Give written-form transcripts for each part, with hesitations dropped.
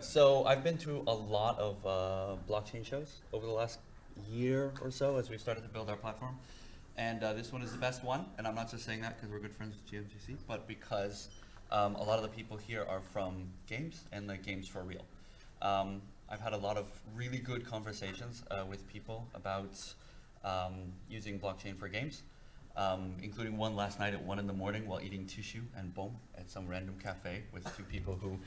So I've been to a lot of blockchain shows over the last year or so as we started to build our platform. And this one is the best one. And I'm not just saying that because we're good friends with GMGC, but because a lot of the people here are from games and like games for real. I've had a lot of really good conversations with people about using blockchain for games, including one last night at 1 in the morning while eating tissue and boom at some random cafe with two people who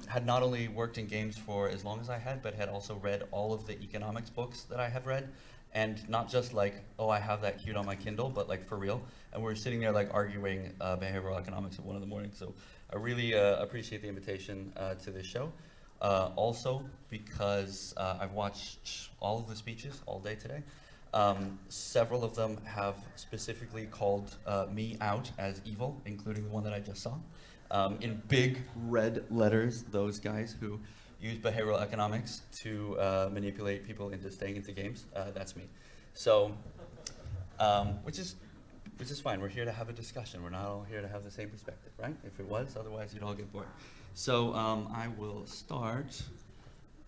had not only worked in games for as long as I had, but had also read all of the economics books that I have read. And not just like, oh, I have that queued on my Kindle, but like for real. And we're sitting there like arguing behavioral economics at 1 in the morning. So I really appreciate the invitation to this show. Also, because I've watched all of the speeches all day today. Several of them have specifically called me out as evil, including the one that I just saw. In big red letters, those guys who use behavioral economics to manipulate people into staying into games, that's me. So, which is fine. We're here to have a discussion. We're not all here to have the same perspective, right? If it was, otherwise you'd all get bored. So I will start.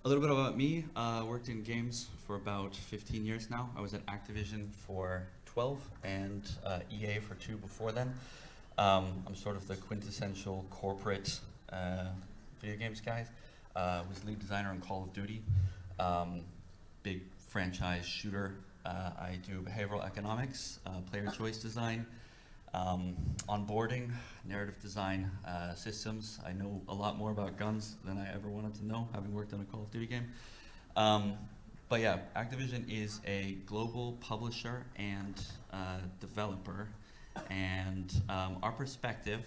A little bit about me. Worked in games for about 15 years now. I was at Activision for 12 and EA for 2 before then. I'm sort of the quintessential corporate video games guy. Was lead designer on Call of Duty. Big franchise shooter. I do behavioral economics, player choice design, onboarding, narrative design, systems. I know a lot more about guns than I ever wanted to know, having worked on a Call of Duty game. But yeah, Activision is a global publisher and developer, and our perspective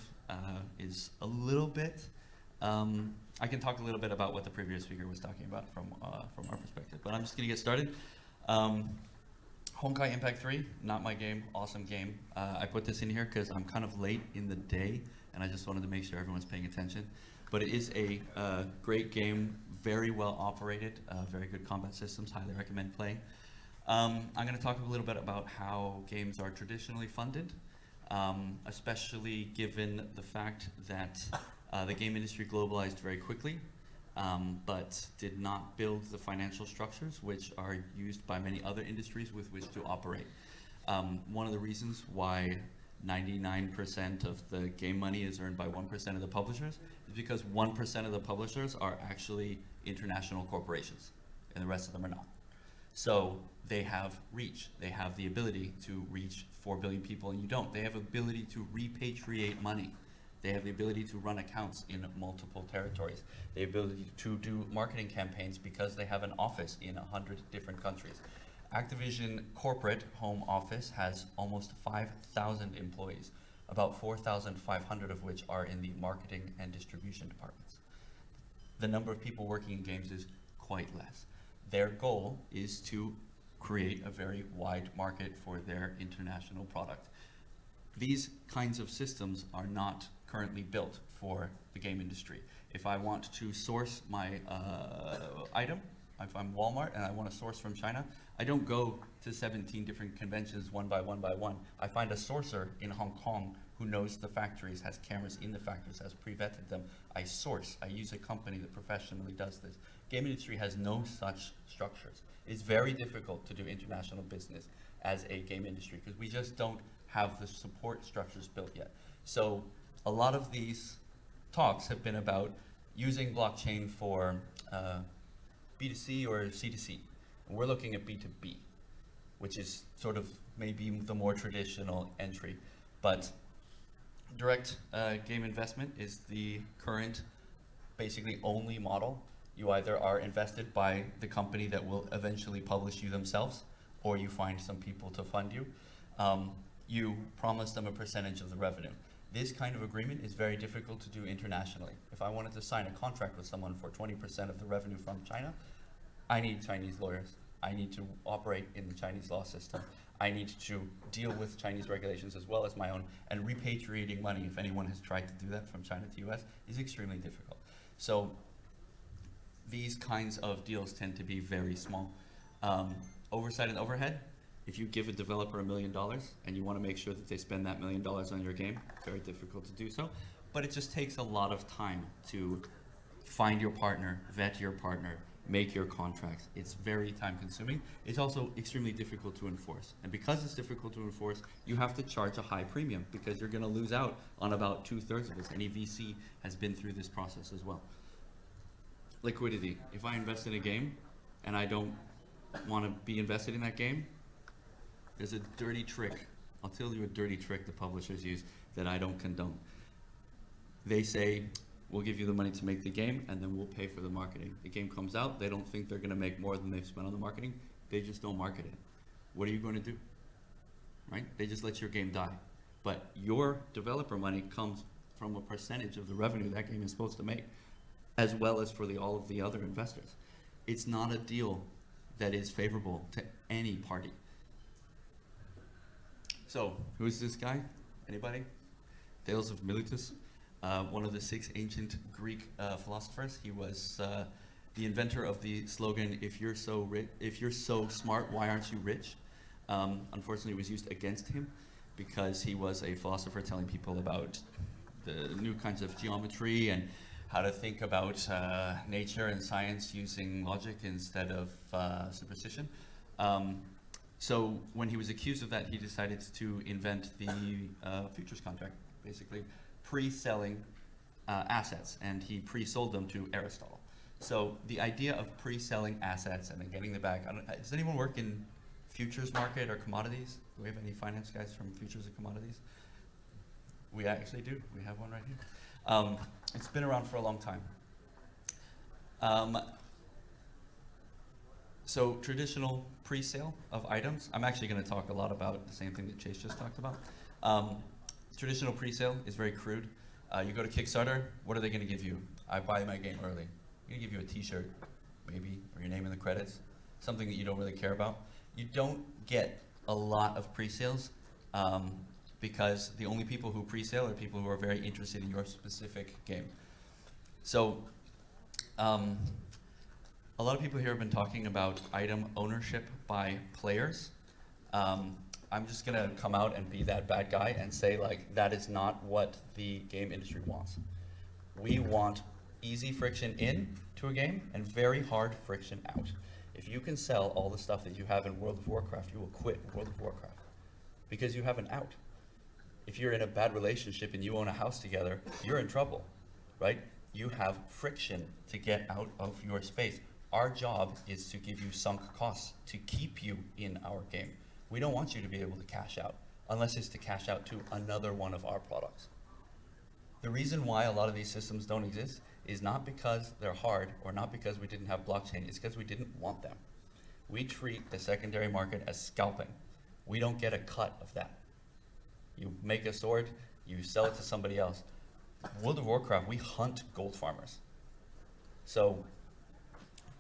is a little bit, I can talk a little bit about what the previous speaker was talking about from our perspective, but I'm just gonna get started. Honkai Impact 3, not my game, awesome game. I put this in here because I'm kind of late in the day and I just wanted to make sure everyone's paying attention. But it is a great game, very well operated, very good combat systems, highly recommend playing. I'm going to talk a little bit about how games are traditionally funded, especially given the fact that the game industry globalized very quickly. But did not build the financial structures which are used by many other industries with which to operate. One of the reasons why 99% of the game money is earned by 1% of the publishers is because 1% of the publishers are actually international corporations, and the rest of them are not. So they have reach. They have the ability to reach 4 billion people, and you don't. They have ability to repatriate money. They have the ability to run accounts in multiple territories. The ability to do marketing campaigns because they have an office in 100 different countries. Activision corporate home office has almost 5,000 employees, about 4,500 of which are in the marketing and distribution departments. The number of people working in games is quite less. Their goal is to create a very wide market for their international product. These kinds of systems are not currently built for the game industry. If I want to source my item, if I'm Walmart and I want to source from China, I don't go to 17 different conventions one by one. I find a sourcer in Hong Kong who knows the factories, has cameras in the factories, has pre-vetted them. I source. I use a company that professionally does this. Game industry has no such structures. It's very difficult to do international business as a game industry because we just don't have the support structures built yet. So a lot of these talks have been about using blockchain for B2C or C2C. And we're looking at B2B, which is sort of maybe the more traditional entry. But direct game investment is the current, basically only model. You either are invested by the company that will eventually publish you themselves, or you find some people to fund you. You promise them a percentage of the revenue. This kind of agreement is very difficult to do internationally. If I wanted to sign a contract with someone for 20% of the revenue from China, I need Chinese lawyers. I need to operate in the Chinese law system. I need to deal with Chinese regulations as well as my own, and repatriating money, if anyone has tried to do that from China to US, is extremely difficult. So these kinds of deals tend to be very small. Oversight and overhead. If you give a developer $1 million and you want to make sure that they spend that $1 million on your game, very difficult to do so. But it just takes a lot of time to find your partner, vet your partner, make your contracts. It's very time consuming. It's also extremely difficult to enforce. And because it's difficult to enforce, you have to charge a high premium because you're going to lose out on about 2/3 of this. Any VC has been through this process as well. Liquidity. If I invest in a game and I don't want to be invested in that game, there's a dirty trick. I'll tell you a dirty trick the publishers use that I don't condone. They say, we'll give you the money to make the game, and then we'll pay for the marketing. The game comes out, they don't think they're going to make more than they've spent on the marketing. They just don't market it. What are you going to do? Right? They just let your game die. But your developer money comes from a percentage of the revenue that game is supposed to make, as well as for all of the other investors. It's not a deal that is favorable to any party. So, who's this guy? Anybody? Thales of Miletus, one of the 6 ancient Greek philosophers. He was the inventor of the slogan, if you're so smart, why aren't you rich? Unfortunately, it was used against him because he was a philosopher telling people about the new kinds of geometry and how to think about nature and science using logic instead of superstition. So when he was accused of that, he decided to invent the futures contract, basically pre-selling assets, and he pre-sold them to Aristotle. So the idea of pre-selling assets and then getting them back, does anyone work in futures market or commodities? Do we have any finance guys from futures or commodities? We actually do. We have one right here. It's been around for a long time. So traditional pre-sale of items, I'm actually going to talk a lot about the same thing that Chase just talked about. Traditional pre-sale is very crude. You go to Kickstarter, what are they going to give you? I buy my game early. They're going to give you a t-shirt, maybe, or your name in the credits, something that you don't really care about. You don't get a lot of pre-sales because the only people who pre-sale are people who are very interested in your specific game. So, a lot of people here have been talking about item ownership by players. I'm just gonna come out and be that bad guy and say, like, that is not what the game industry wants. We want easy friction in to a game and very hard friction out. If you can sell all the stuff that you have in World of Warcraft, you will quit World of Warcraft because you have an out. If you're in a bad relationship and you own a house together, you're in trouble, right? You have friction to get out of your space. Our job is to give you sunk costs to keep you in our game. We don't want you to be able to cash out, unless it's to cash out to another one of our products. The reason why a lot of these systems don't exist is not because they're hard or not because we didn't have blockchain, it's because we didn't want them. We treat the secondary market as scalping. We don't get a cut of that. You make a sword, you sell it to somebody else. World of Warcraft, we hunt gold farmers. So,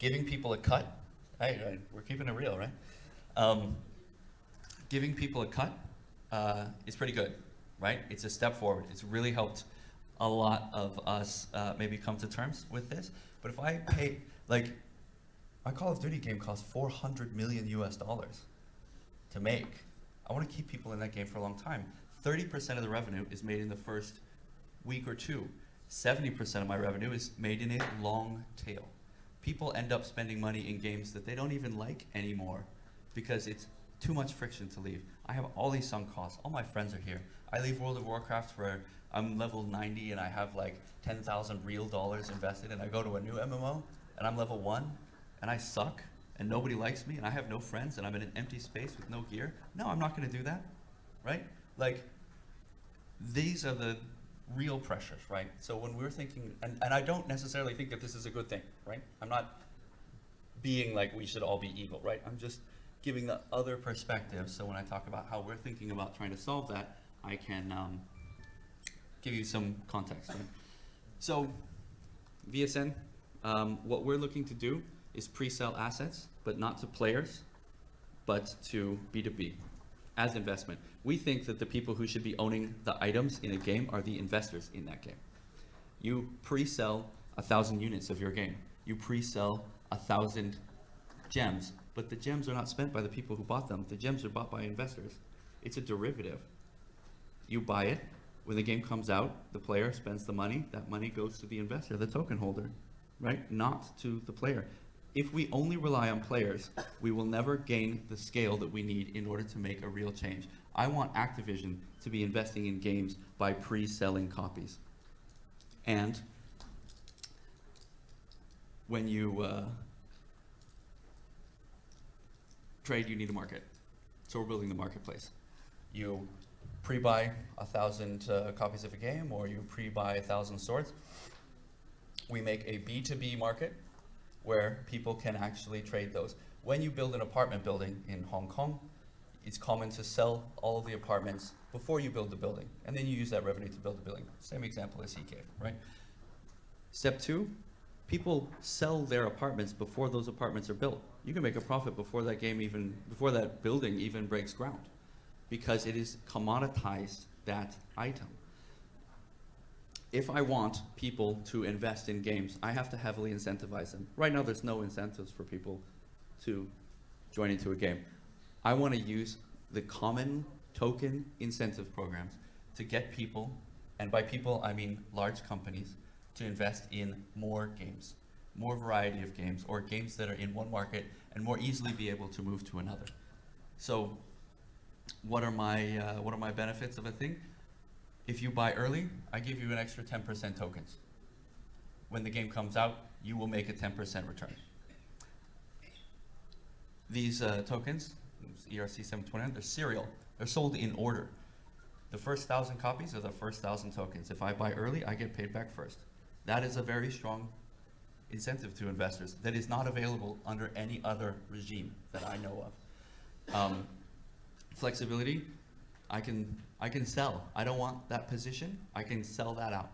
giving people a cut, right, we're keeping it real, right? Giving people a cut is pretty good, right? It's a step forward. It's really helped a lot of us maybe come to terms with this. But if I pay, like, my Call of Duty game costs $400 million US to make. I want to keep people in that game for a long time. 30% of the revenue is made in the first week or two. 70% of my revenue is made in a long tail. People end up spending money in games that they don't even like anymore because it's too much friction to leave. I have all these sunk costs. All my friends are here. I leave World of Warcraft where I'm level 90 and I have like 10,000 real dollars invested, and I go to a new MMO and I'm level 1 and I suck and nobody likes me and I have no friends and I'm in an empty space with no gear. No, I'm not going to do that, right? Like, these are the real pressures, right? So when we're thinking, and I don't necessarily think that this is a good thing, right? I'm not being like we should all be evil, right? I'm just giving the other perspective, so when I talk about how we're thinking about trying to solve that, I can give you some context, right? So, VSN, what we're looking to do is pre-sell assets, but not to players, but to B2B, as investment. We think that the people who should be owning the items in a game are the investors in that game. You pre-sell 1,000 units of your game. You pre-sell 1,000 gems, but the gems are not spent by the people who bought them. The gems are bought by investors. It's a derivative. You buy it. When the game comes out, the player spends the money. That money goes to the investor, the token holder. right? Not to the player. If we only rely on players, we will never gain the scale that we need in order to make a real change. I want Activision to be investing in games by pre-selling copies. And when you trade, you need a market. So we're building the marketplace. You pre-buy 1,000 copies of a game, or you pre-buy 1,000 swords. We make a B2B market where people can actually trade those. When you build an apartment building in Hong Kong, it's common to sell all of the apartments before you build the building, and then you use that revenue to build the building. Same example as he gave, right? Step 2, people sell their apartments before those apartments are built. You can make a profit before before that building even breaks ground, because it is commoditized that item. If I want people to invest in games, I have to heavily incentivize them. Right now, there's no incentives for people to join into a game. I want to use the common token incentive programs to get people, and by people, I mean large companies, to invest in more games, more variety of games, or games that are in one market and more easily be able to move to another. So what are my benefits of a thing? If you buy early, I give you an extra 10% tokens. When the game comes out, you will make a 10% return. These tokens, ERC-729, they're serial. They're sold in order. The first 1,000 copies are the first 1,000 tokens. If I buy early, I get paid back first. That is a very strong incentive to investors that is not available under any other regime that I know of. Flexibility, I can sell. I don't want that position. I can sell that out.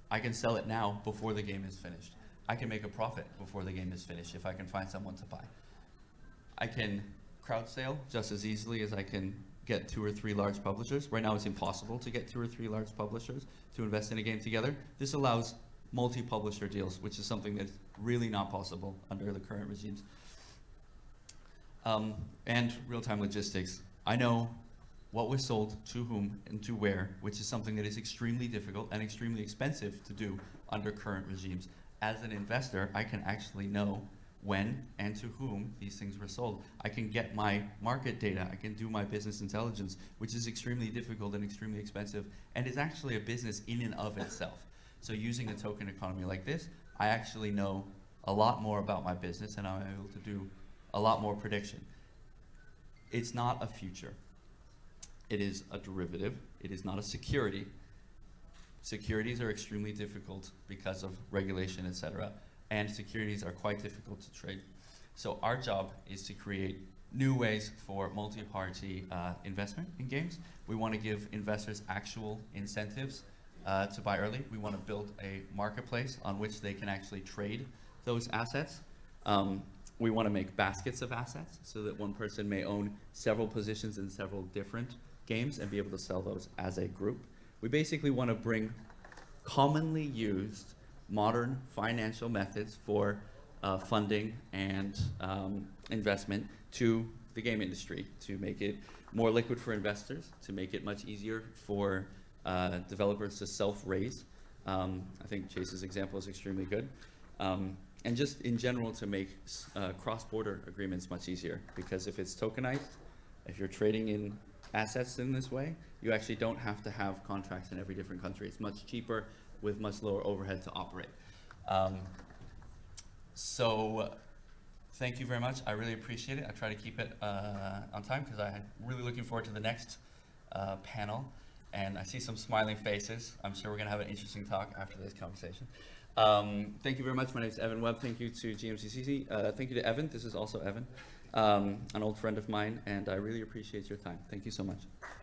I can sell it now before the game is finished. I can make a profit before the game is finished if I can find someone to buy. I can crowd sale just as easily as I can get 2 or 3 large publishers. Right now it's impossible to get 2 or 3 large publishers to invest in a game together. This allows multi-publisher deals, which is something that's really not possible under the current regimes. And real-time logistics. I know what was sold to whom and to where, which is something that is extremely difficult and extremely expensive to do under current regimes. As an investor, I can actually know when and to whom these things were sold. I can get my market data, I can do my business intelligence, which is extremely difficult and extremely expensive, and is actually a business in and of itself. So using a token economy like this, I actually know a lot more about my business, and I'm able to do a lot more prediction. It's not a future. It is a derivative. It is not a security. Securities are extremely difficult because of regulation, etc. And securities are quite difficult to trade. So our job is to create new ways for multi-party investment in games. We want to give investors actual incentives to buy early. We want to build a marketplace on which they can actually trade those assets. We want to make baskets of assets so that one person may own several positions in several different games and be able to sell those as a group. We basically want to bring commonly used modern financial methods for funding and investment to the game industry, to make it more liquid for investors, to make it much easier for developers to self-raise. I think Chase's example is extremely good. And just in general to make cross-border agreements much easier, because if it's tokenized, if you're trading in assets in this way, you actually don't have to have contracts in every different country. It's much cheaper with much lower overhead to operate. So thank you very much. I really appreciate it. I try to keep it on time because I'm really looking forward to the next panel. And I see some smiling faces. I'm sure we're going to have an interesting talk after this conversation. Thank you very much. My name is Evan Webb. Thank you to GMGC. Thank you to Evan. This is also Evan, an old friend of mine, and I really appreciate your time. Thank you so much.